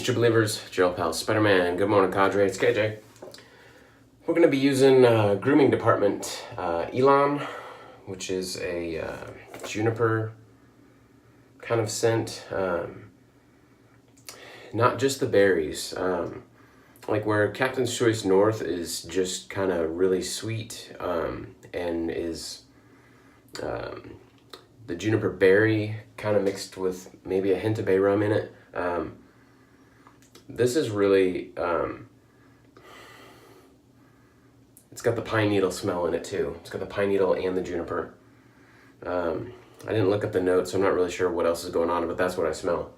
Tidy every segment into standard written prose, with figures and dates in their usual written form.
Greetings, true believers, Gerald Pal, Spider-Man. Good morning, Cadre. It's KJ. We're going to be using Grooming Department Elan, which is a juniper kind of scent. Not just the berries. Like where Captain's Choice North is just kind of really sweet and is the juniper berry kind of mixed with maybe a hint of bay rum in it. This is really, it's got the pine needle smell in it too. It's got the pine needle and the juniper. I didn't look up the notes, so I'm not really sure what else is going on, but that's what I smell.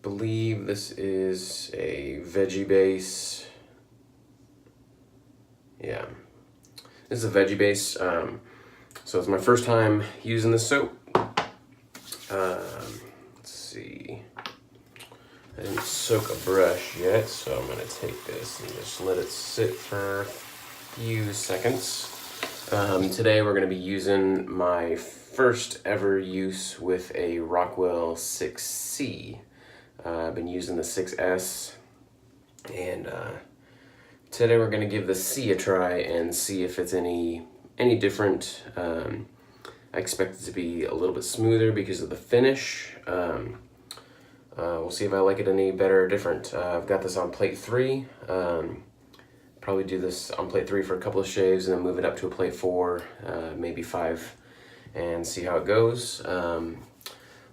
Believe this is a veggie base. Yeah, this is a veggie base. So it's my first time using this soap. Let's see. I didn't soak a brush yet, so I'm gonna take this and just let it sit for a few seconds. Today we're gonna be using my first ever use with a Rockwell 6C. I've been using the 6S, and today we're gonna give the C a try and see if it's any different. I expect it to be a little bit smoother because of the finish. We'll see if I like it any better or different. I've got this on plate 3. Probably do this on plate 3 for a couple of shaves and then move it up to a plate 4, maybe 5, and see how it goes.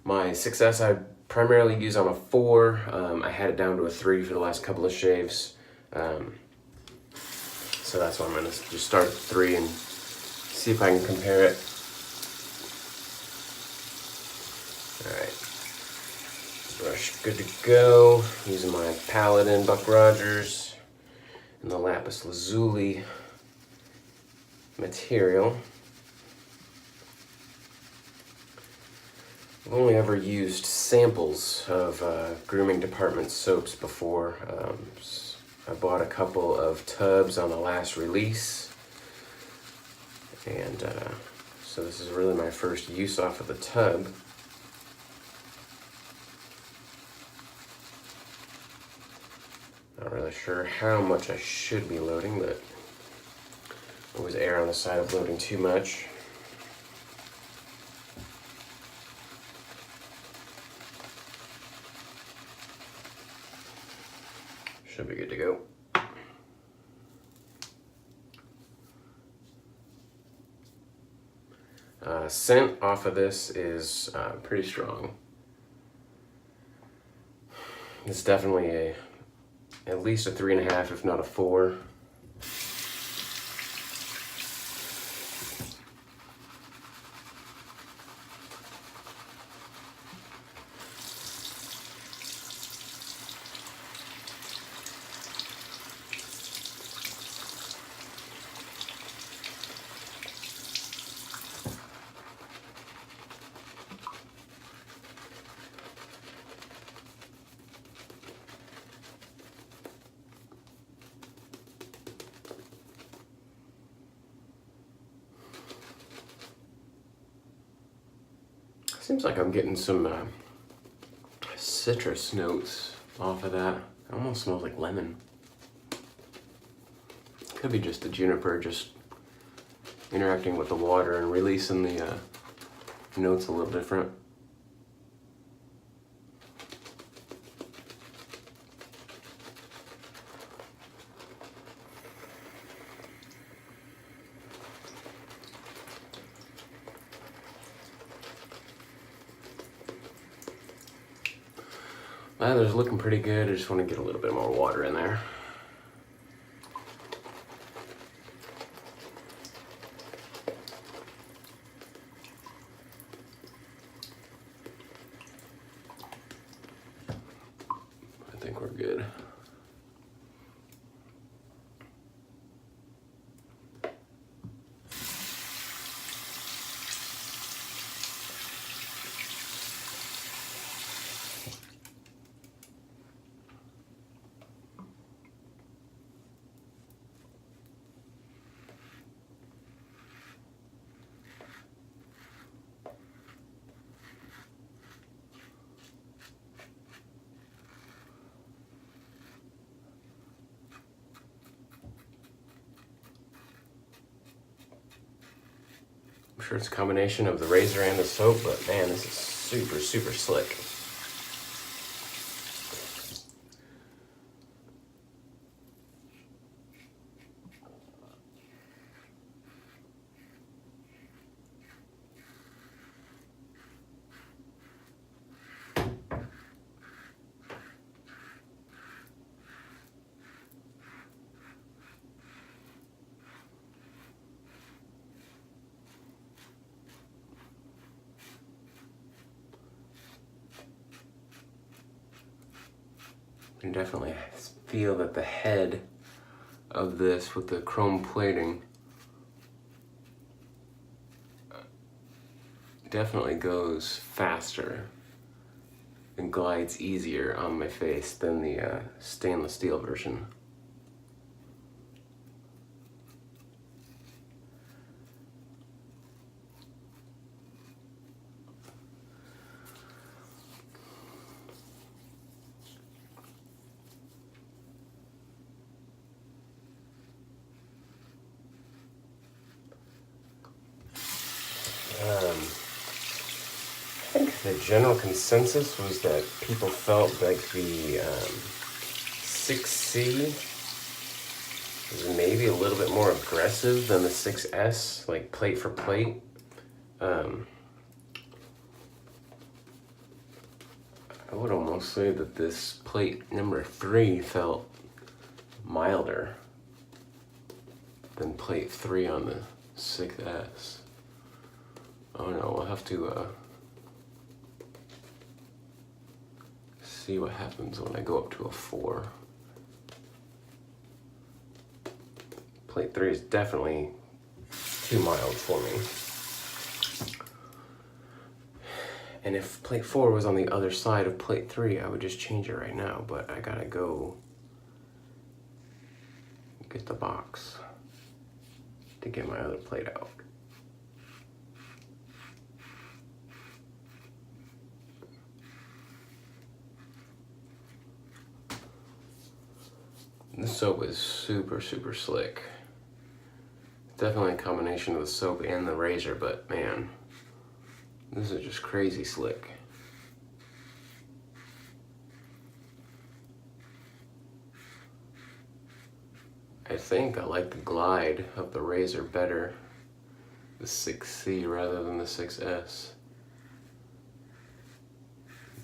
My 6S I primarily use on a 4. I had it down to a 3 for the last couple of shaves. So that's why I'm gonna just start at 3 and see if I can compare it. Alright, brush good to go. Using my Paladin Buck Rogers and the lapis lazuli material. I've only ever used samples of Grooming Department soaps before. I bought a couple of tubs on the last release, and so this is really my first use off of the tub. Not really sure how much I should be loading, but always err on the side of loading too much. Should be good to go. Scent off of this is pretty strong. It's definitely at least a 3.5, if not a 4. Seems like I'm getting some citrus notes off of that. It almost smells like lemon. Could be just the juniper just interacting with the water and releasing the notes a little different. Lather's looking pretty good. I just want to get a little bit more water in there. I think we're good. sure it's a combination of the razor and the soap, but man, this is super, super slick. You can definitely feel that the head of this with the chrome plating definitely goes faster and glides easier on my face than the stainless steel version. I think the general consensus was that people felt like the 6C was maybe a little bit more aggressive than the 6S, like plate for plate. I would almost say that this plate number 3 felt milder than plate 3 on the 6S. Oh no, we'll have to see what happens when I go up to a 4. Plate 3 is definitely too mild for me. And if plate 4 was on the other side of plate 3, I would just change it right now, but I gotta go get the box to get my other plate out. This soap is super, super slick. Definitely a combination of the soap and the razor, but man, this is just crazy slick. I think I like the glide of the razor better, the 6C rather than the 6S.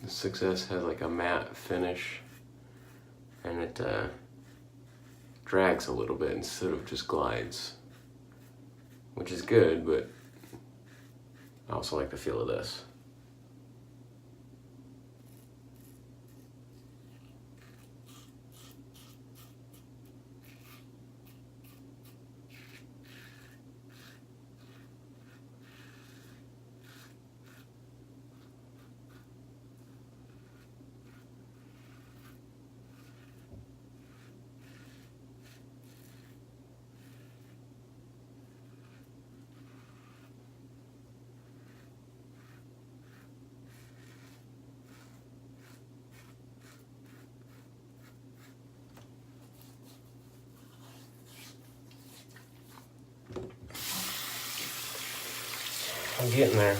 The 6S has like a matte finish, and it drags a little bit instead of just glides, which is good, but I also like the feel of this. I'm getting there.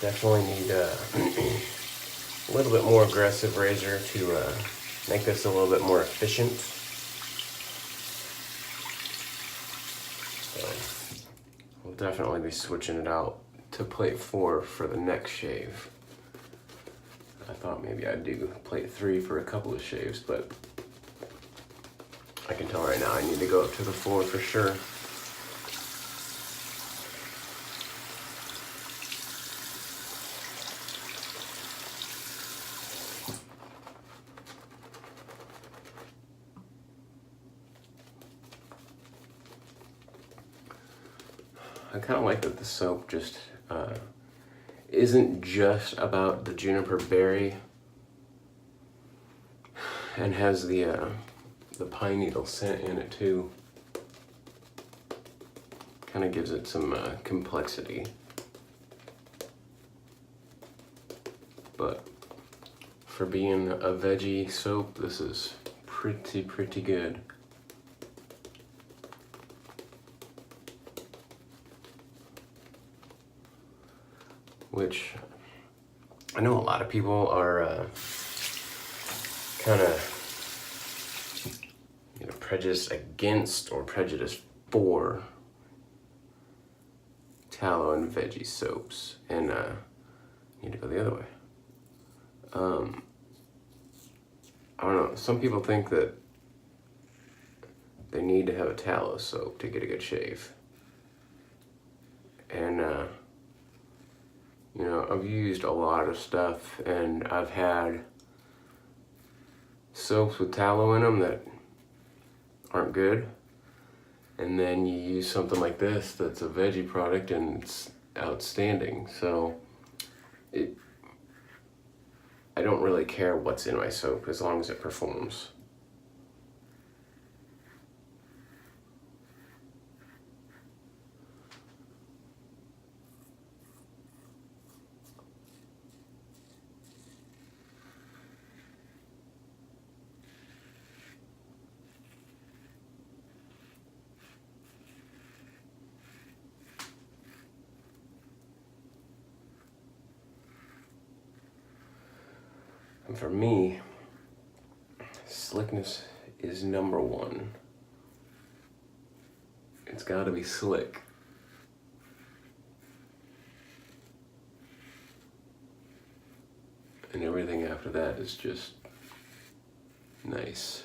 Definitely need a little bit more aggressive razor to make this a little bit more efficient. So we'll definitely be switching it out to plate 4 for the next shave. I thought maybe I'd do plate 3 for a couple of shaves, but I can tell right now I need to go up to the 4 for sure. I kind of like that the soap just isn't just about the juniper berry and has the pine needle scent in it too. Kind of gives it some complexity. But for being a veggie soap, this is pretty good. which I know a lot of people are kind of prejudiced against or prejudiced for tallow and veggie soaps, and need to go the other way. I don't know. Some people think that they need to have a tallow soap to get a good shave. And, I've used a lot of stuff, and I've had soaps with tallow in them that aren't good. And then you use something like this that's a veggie product and it's outstanding. So I don't really care what's in my soap as long as it performs. And for me, slickness is number one. It's gotta be slick. And everything after that is just nice.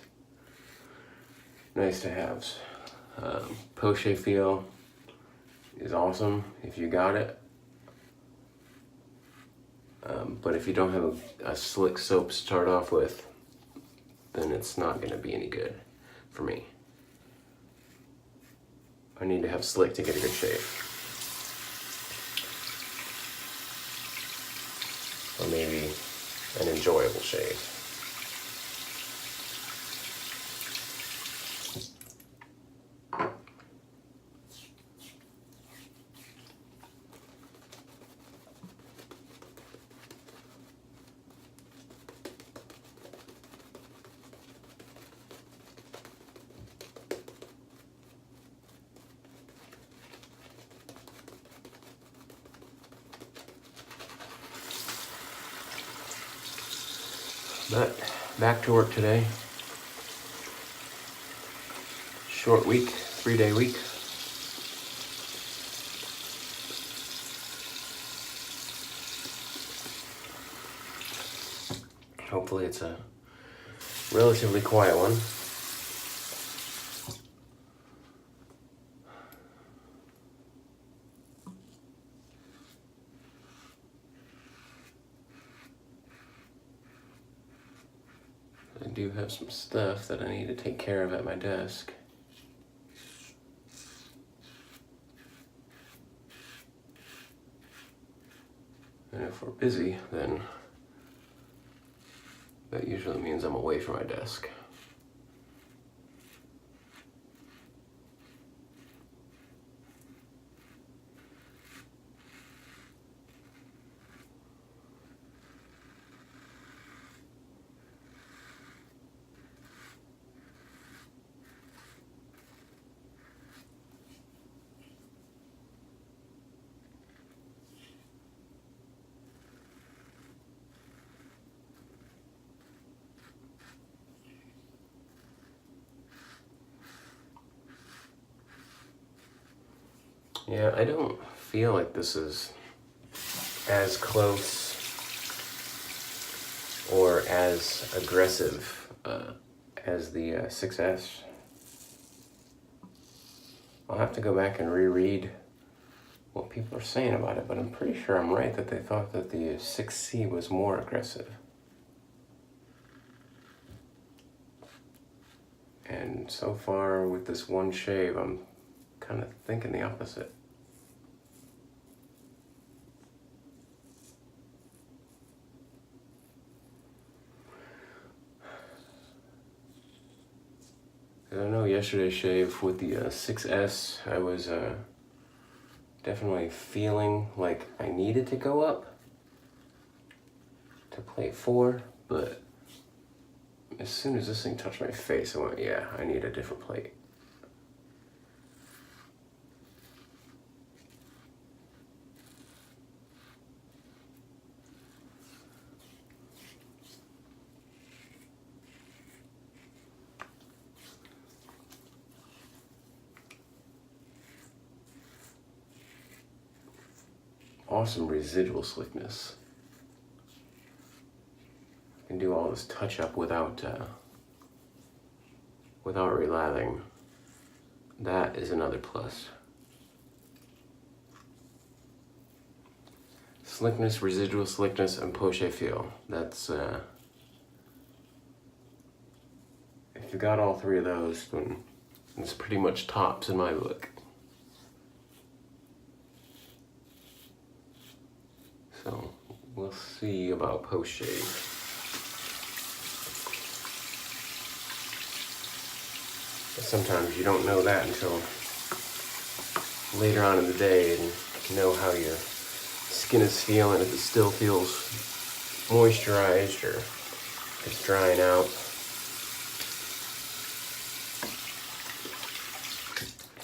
Nice to have. Post-shave feel is awesome if you got it. But if you don't have a slick soap to start off with, then it's not going to be any good for me. I need to have slick to get a good shave. Or maybe an enjoyable shave. But back to work today. Short week, 3-day week. Hopefully it's a relatively quiet one. I do have some stuff that I need to take care of at my desk. And if we're busy, then that usually means I'm away from my desk. Yeah, I don't feel like this is as close or as aggressive as the 6S. I'll have to go back and reread what people are saying about it, but I'm pretty sure I'm right that they thought that the 6C was more aggressive. And so far with this one shave, I'm kind of thinking the opposite. I know yesterday's shave with the 6S, I was definitely feeling like I needed to go up to plate 4, but as soon as this thing touched my face, I went, yeah, I need a different plate. awesome residual slickness. I can do all this touch up without relathering. That is another plus. Slickness, residual slickness, and poche feel. That's if you got all three of those, then it's pretty much tops in my book. So we'll see about poche. Sometimes you don't know that until later on in the day and know how your skin is feeling, if it still feels moisturized or if it's drying out.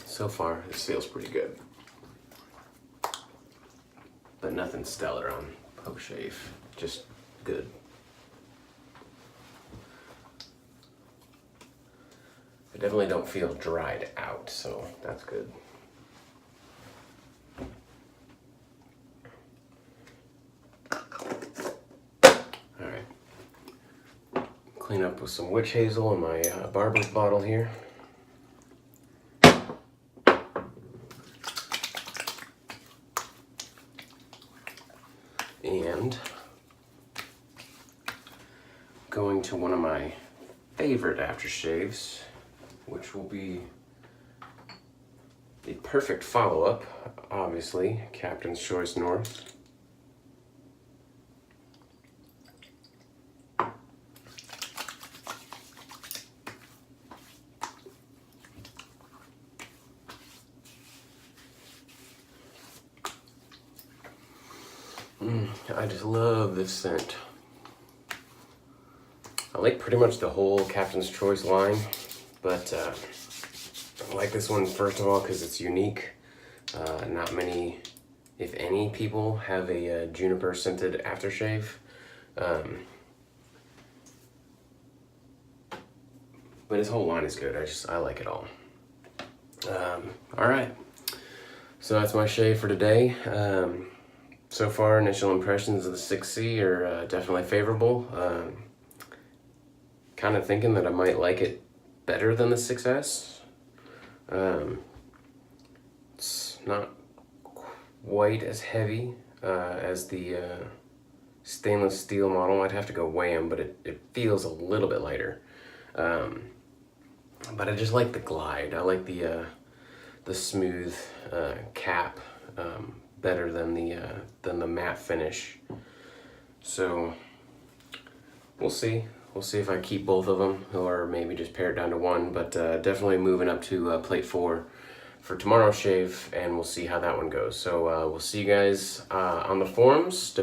So far, this feels pretty good. But nothing stellar on post-shave, just good. I definitely don't feel dried out, so that's good. Alright. Clean up with some witch hazel in my barber's bottle here. And going to one of my favorite aftershaves, which will be the perfect follow-up, obviously, Captain's Choice North. I just love this scent. I like pretty much the whole Captain's Choice line, but I like this one first of all because it's unique. Not many, if any, people have a juniper scented aftershave. But his whole line is good. I like it all. All right, so that's my shave for today. So far, initial impressions of the 6C are definitely favorable. Kind of thinking that I might like it better than the 6S. It's not quite as heavy as the stainless steel model. I'd have to go weigh them, but it feels a little bit lighter. But I just like the glide. I like the smooth cap. Better than the matte finish. So we'll see. We'll see if I keep both of them or maybe just pare it down to one, but definitely moving up to plate 4 for tomorrow's shave, and we'll see how that one goes. So we'll see you guys on the forums.